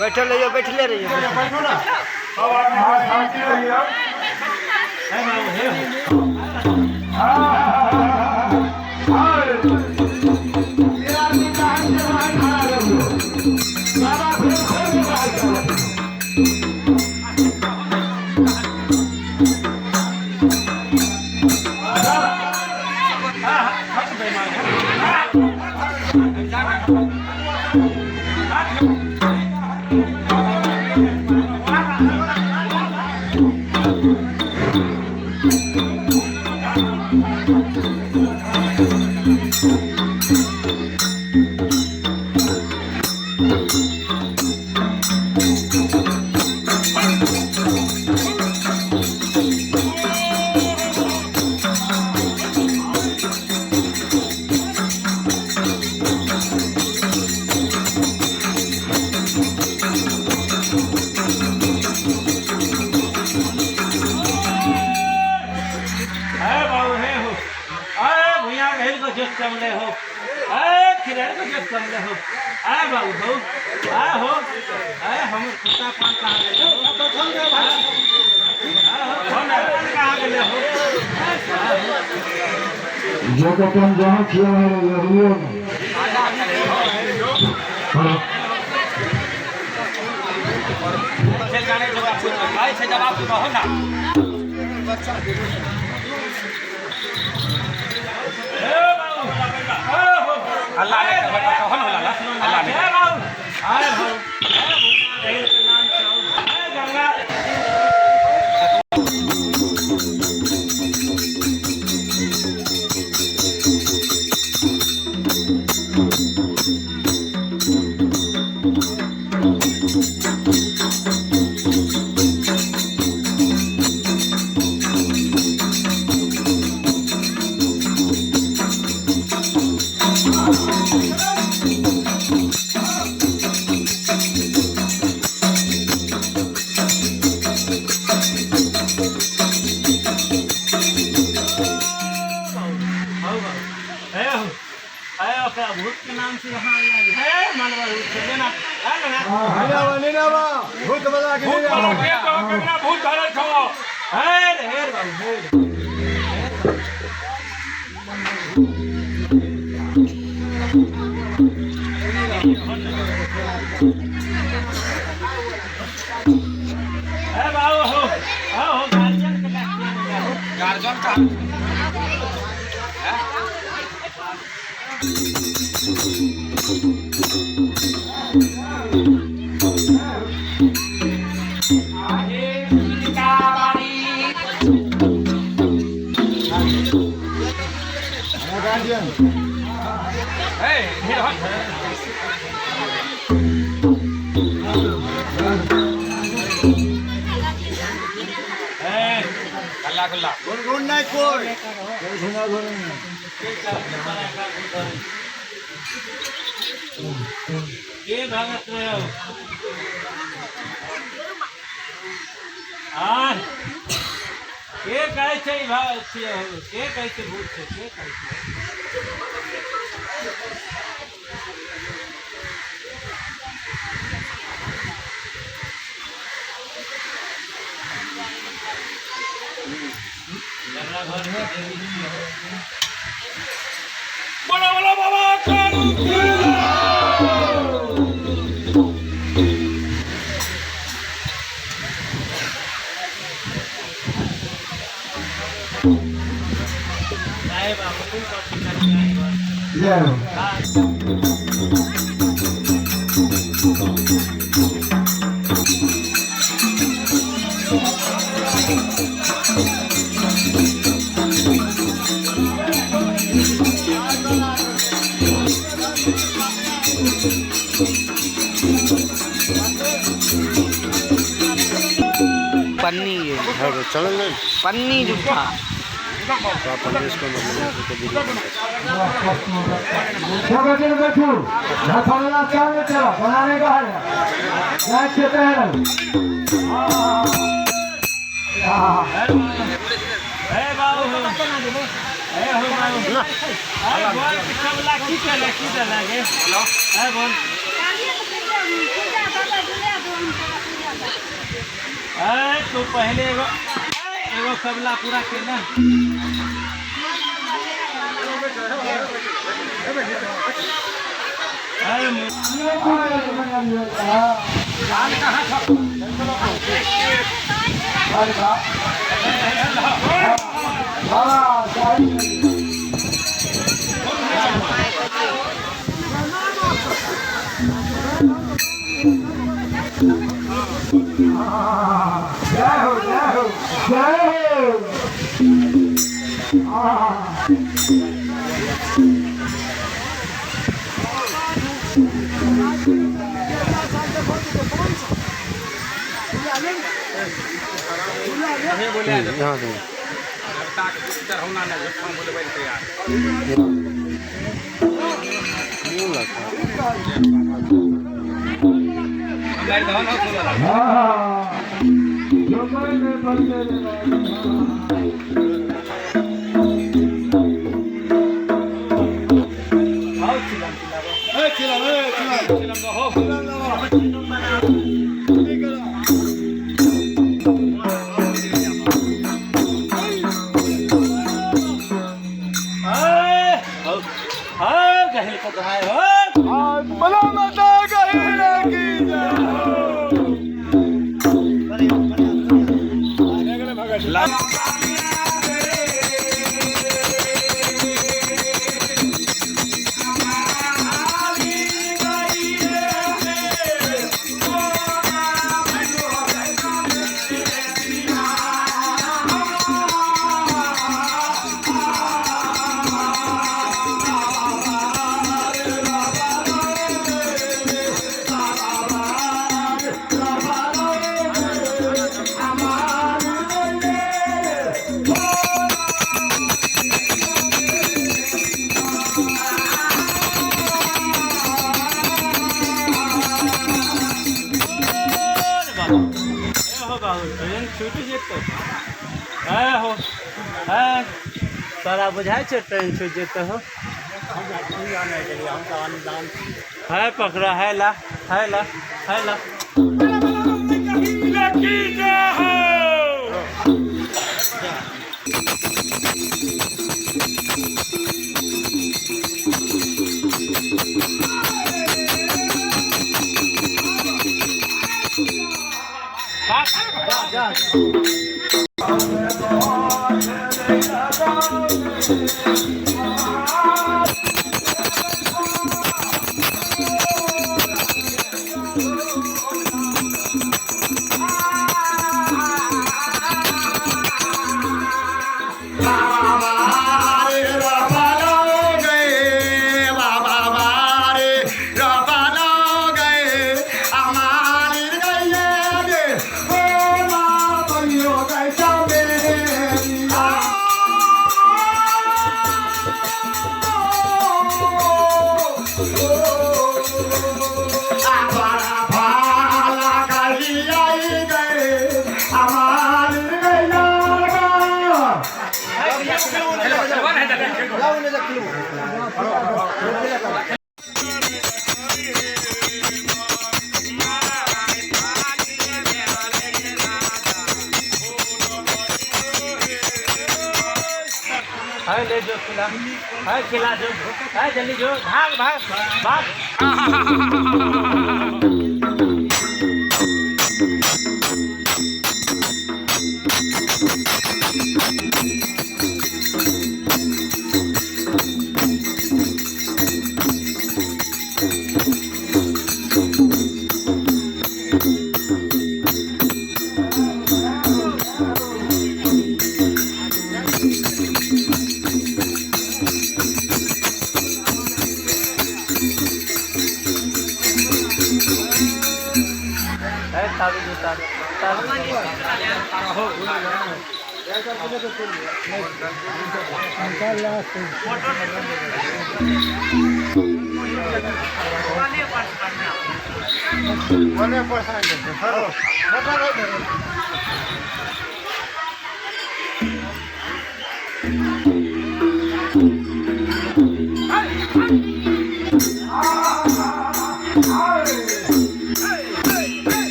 बैठो ले बैठले रहिए बैठो ना अब आप शांति रहिए जो तो तुम जहाँ किया है वो जवाब कहो ना अल्लाह ने कहो ना अल्लाह ने आए भाऊ के नाम से गंगा भूत के नाम से यहाँ है मानवा भूत बजा के भूत भारत खाओ बाबू हो गार्जियन का गुन नहीं कोई के भागत रहे हो के कैसे के कैसे भूत से के कैसे बोलो बोलो बाबा जय हो पन्नी है चलो ना पन्नी जूठा तो अपन इसको जगह जगह बैठो ना थोड़ा सामने चलो बनाने का है क्या क्षेत्र है ए बाबू ए हो बाबू ए बोल सबला की चला गे ए बोल ए तू पहले एगो सबला पूरा के ना जय हो जय हो जय हो यहाँ से तोरा बुझाइ छै ट्रेन छूट जेते हो है पकड़ा है ला है ले जो खिला जो है जल्दी जो भाग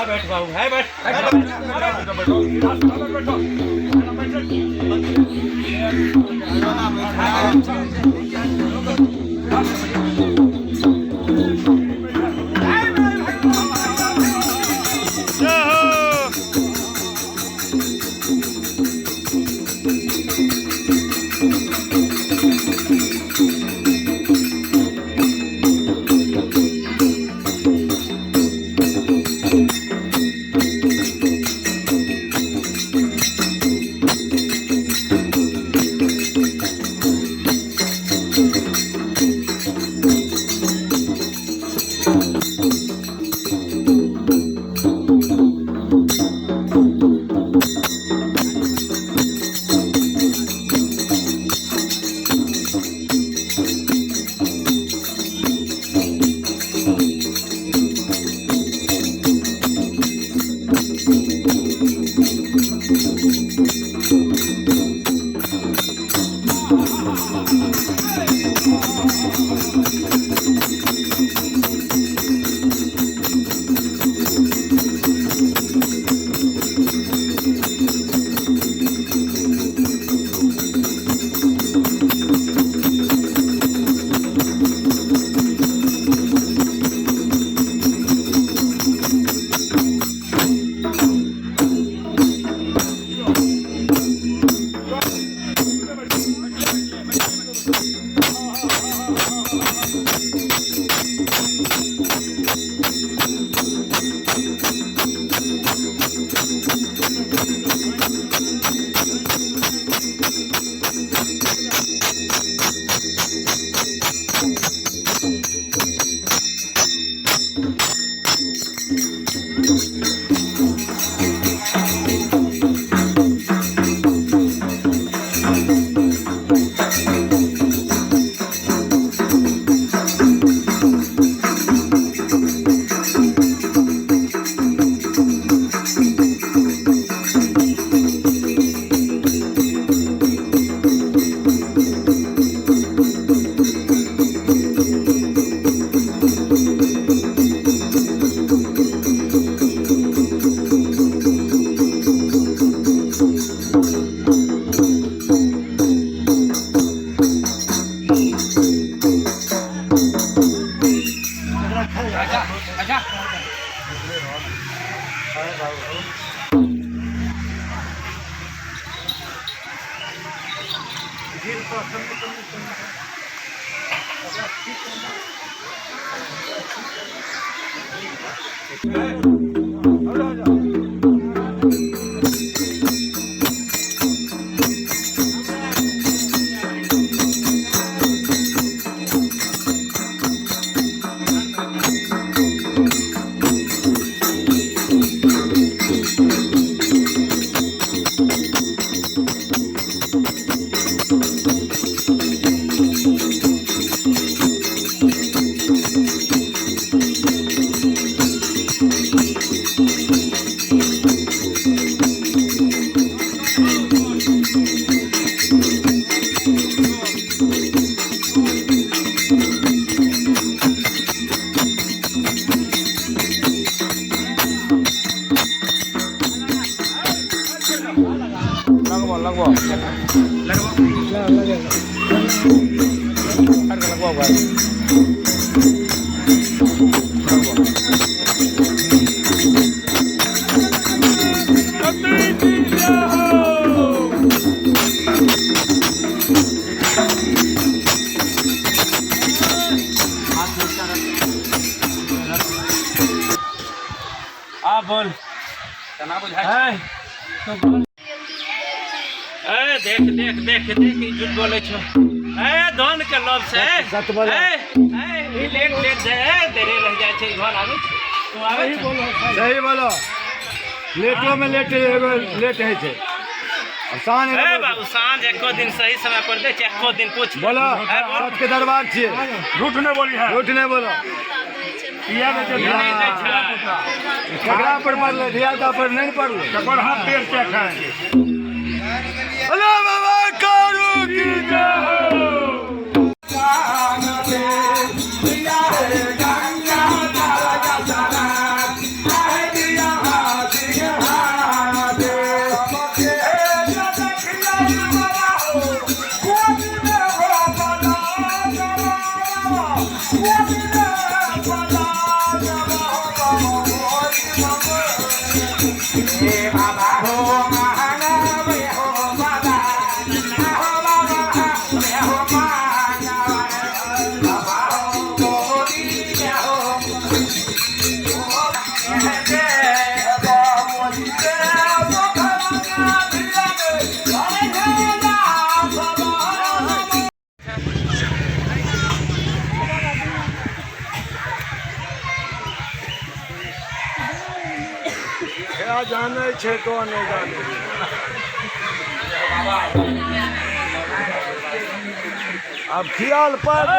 बैठ बाबू है बोल केना बुझाइ है तो बोल देख देख देख देख ई झूठ बोले छो धन के लोभ से सच बोलो। ई लेट लेट जाए देरे रह जाए छै घर आवे तू आवे सही बोलो लेटो में लेट एगो लेट है छे साँझ बाबू सांझ एको दिन सही समय पर दे छै एको दिन पूछ बोलो सच के दरबार छिए झूठ नहीं बोली है झूठ नहीं बोलो किया में जो नहीं दै छै ककरा पर पड़ले धियाता पर नहीं पड़ले कबर हाथ पेड़ से खाएंगे हेलो बाबा कारू की जय जाने छे तो नहीं जाने अब ख्याल पर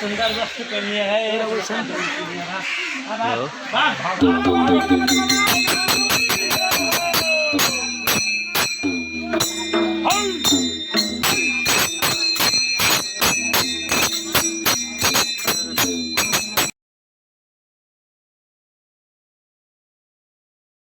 सुंदर वस्तु करनी है हेलो।